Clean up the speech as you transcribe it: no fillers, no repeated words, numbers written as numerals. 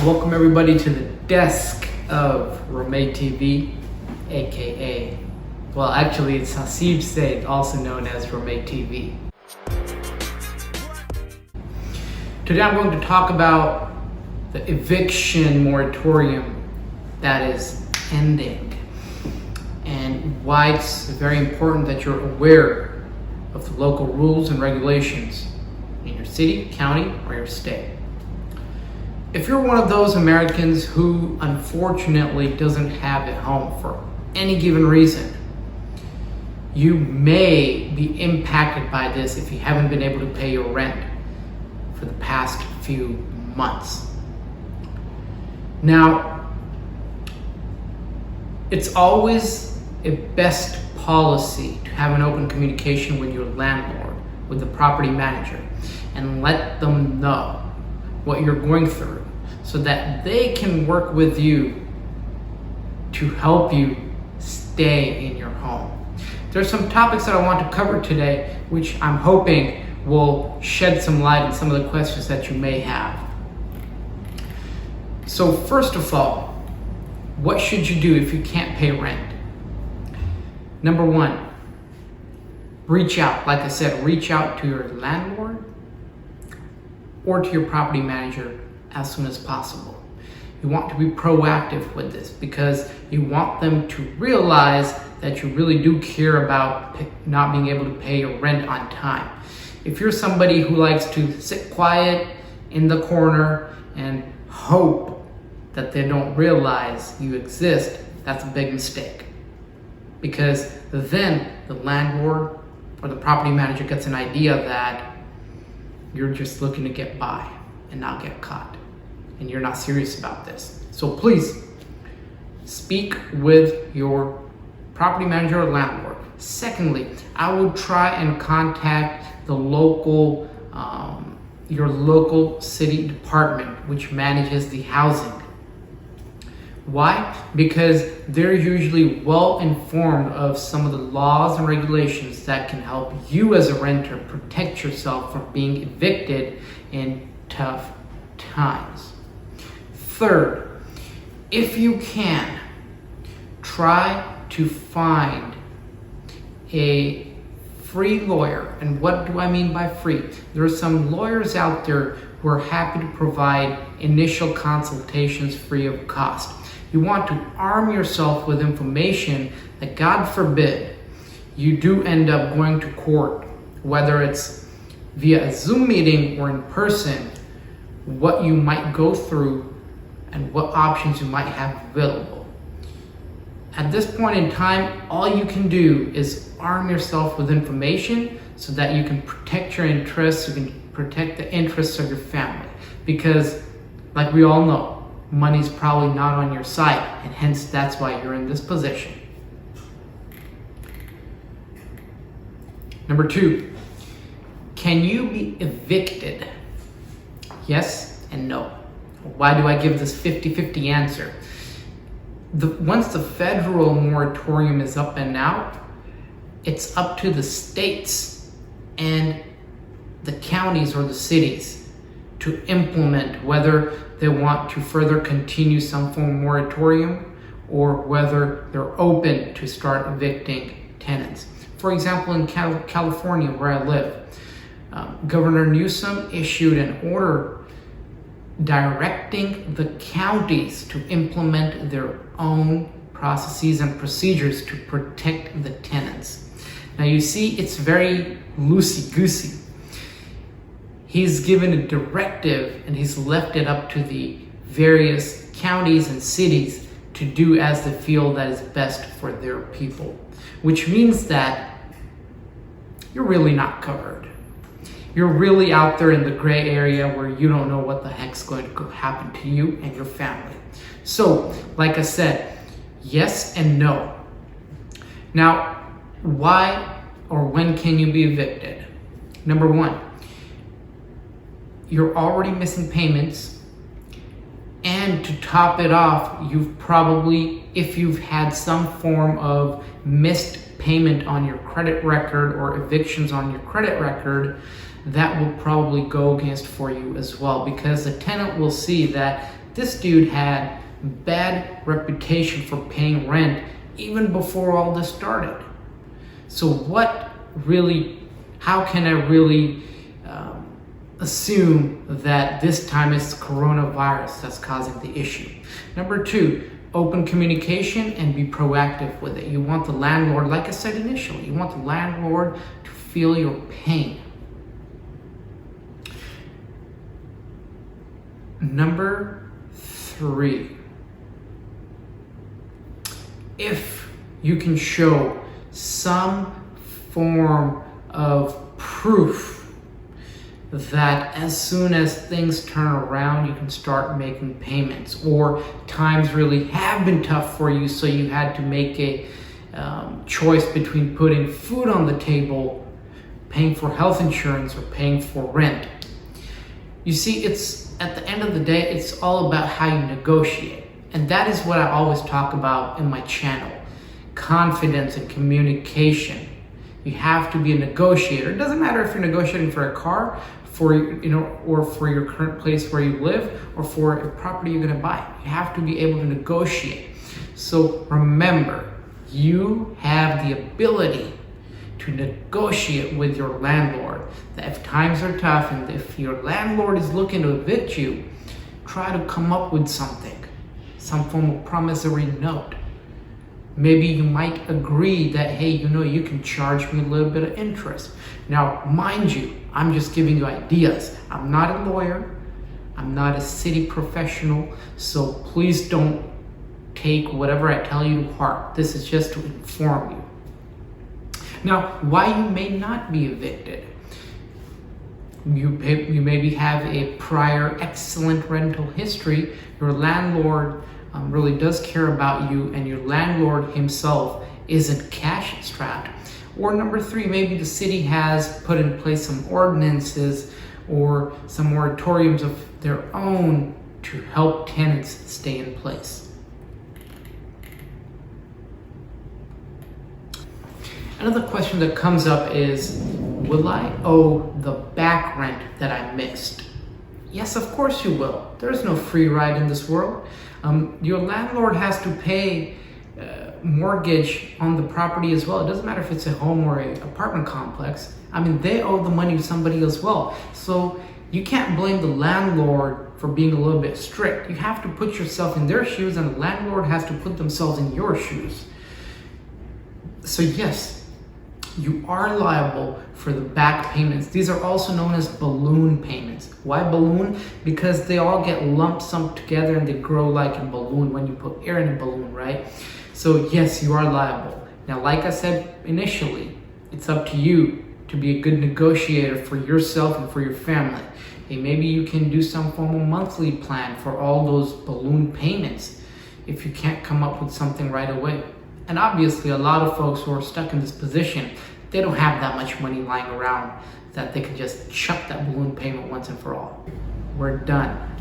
Welcome everybody to the desk of Roommate TV, aka, well actually it's Haseeb Saeed, also known as Roommate TV. Today I'm going to talk about the eviction moratorium that is ending and why it's very important that you're aware of the local rules and regulations in your city, county, or your state. If you're one of those Americans who unfortunately doesn't have a home for any given reason, you may be impacted by this if you haven't been able to pay your rent for the past few months. Now, it's always a best policy to have an open communication with your landlord, with the property manager, and let them know what you're going through so that they can work with you to help you stay in your home. There's some topics that I want to cover today, which I'm hoping will shed some light on some of the questions that you may have. So first of all, what should you do if you can't pay rent? Number one, reach out. Like I said, reach out to your landlord or to your property manager as soon as possible. You want to be proactive with this because you want them to realize that you really do care about not being able to pay your rent on time. If you're somebody who likes to sit quiet in the corner and hope that they don't realize you exist, that's a big mistake. Because then the landlord or the property manager gets an idea that you're just looking to get by and not get caught, and you're not serious about this. So please speak with your property manager or landlord. Secondly, I would try and contact the local, your local city department, which manages the housing. Why? Because they're usually well informed of some of the laws and regulations that can help you as a renter protect yourself from being evicted in tough times. Third, if you can, try to find a free lawyer. And what do I mean by free? There are some lawyers out there who are happy to provide initial consultations free of cost. You want to arm yourself with information that, God forbid, you do end up going to court, whether it's via a Zoom meeting or in person, what you might go through and what options you might have available. At this point in time, all you can do is arm yourself with information so that you can protect your interests, you can protect the interests of your family. Because, like we all know, money's probably not on your side, and hence that's why you're in this position. Number two, can you be evicted? Yes and no. Why do I give this 50-50 answer? Once the federal moratorium is up and out, it's up to the states and the counties or the cities to implement whether they want to further continue some form of moratorium or whether they're open to start evicting tenants. For example, in California, where I live, Governor Newsom issued an order directing the counties to implement their own processes and procedures to protect the tenants. Now you see, it's very loosey-goosey. He's given a directive and he's left it up to the various counties and cities to do as they feel that is best for their people, which means that you're really not covered. You're really out there in the gray area where you don't know what the heck's going to happen to you and your family. So, like I said, yes and no. Now, why or when can you be evicted? Number one, you're already missing payments, and to top it off, you've probably, if you've had some form of missed payment on your credit record or evictions on your credit record, that will probably go against for you as well, because the tenant will see that This dude had bad reputation for paying rent even before all this started. So how can I really assume that this time it's coronavirus that's causing the issue? Number 2, open communication and be proactive with it. You want the landlord, like I said initially, you want the landlord to feel your pain. Number 3, if you can show some form of proof that as soon as things turn around, you can start making payments, or times really have been tough for you, so you had to make a choice between putting food on the table, paying for health insurance, or paying for rent. You see, it's at the end of the day, it's all about how you negotiate. And that is what I always talk about in my channel. Confidence and communication. You have to be a negotiator. It doesn't matter if you're negotiating for a car, or for your current place where you live, or for a property you're gonna buy. You have to be able to negotiate. So remember, you have the ability to negotiate with your landlord. That if times are tough and if your landlord is looking to evict you, try to come up with something, some form of promissory note. Maybe you might agree that, hey, you can charge me a little bit of interest. Now, mind you, I'm just giving you ideas. I'm not a lawyer. I'm not a city professional. So please don't take whatever I tell you to heart. This is just to inform you. Now, why you may not be evicted. You maybe have a prior excellent rental history. Your landlord really does care about you, and your landlord himself isn't cash strapped. Or number 3, maybe the city has put in place some ordinances or some moratoriums of their own to help tenants stay in place. Another question that comes up is, will I owe the back rent that I missed? Yes, of course you will. There's no free ride in this world. Your landlord has to pay mortgage on the property as well. It doesn't matter if it's a home or an apartment complex. I mean, they owe the money to somebody as well. So you can't blame the landlord for being a little bit strict. You have to put yourself in their shoes, and the landlord has to put themselves in your shoes. So yes, you are liable for the back payments. These are also known as balloon payments. Why balloon? Because they all get lump summed together and they grow like a balloon when you put air in a balloon, right? So yes, you are liable. Now, like I said initially, it's up to you to be a good negotiator for yourself and for your family. Hey, maybe you can do some form of monthly plan for all those balloon payments if you can't come up with something right away. And obviously, a lot of folks who are stuck in this position, they don't have that much money lying around that they can just chuck that balloon payment once and for all. We're done.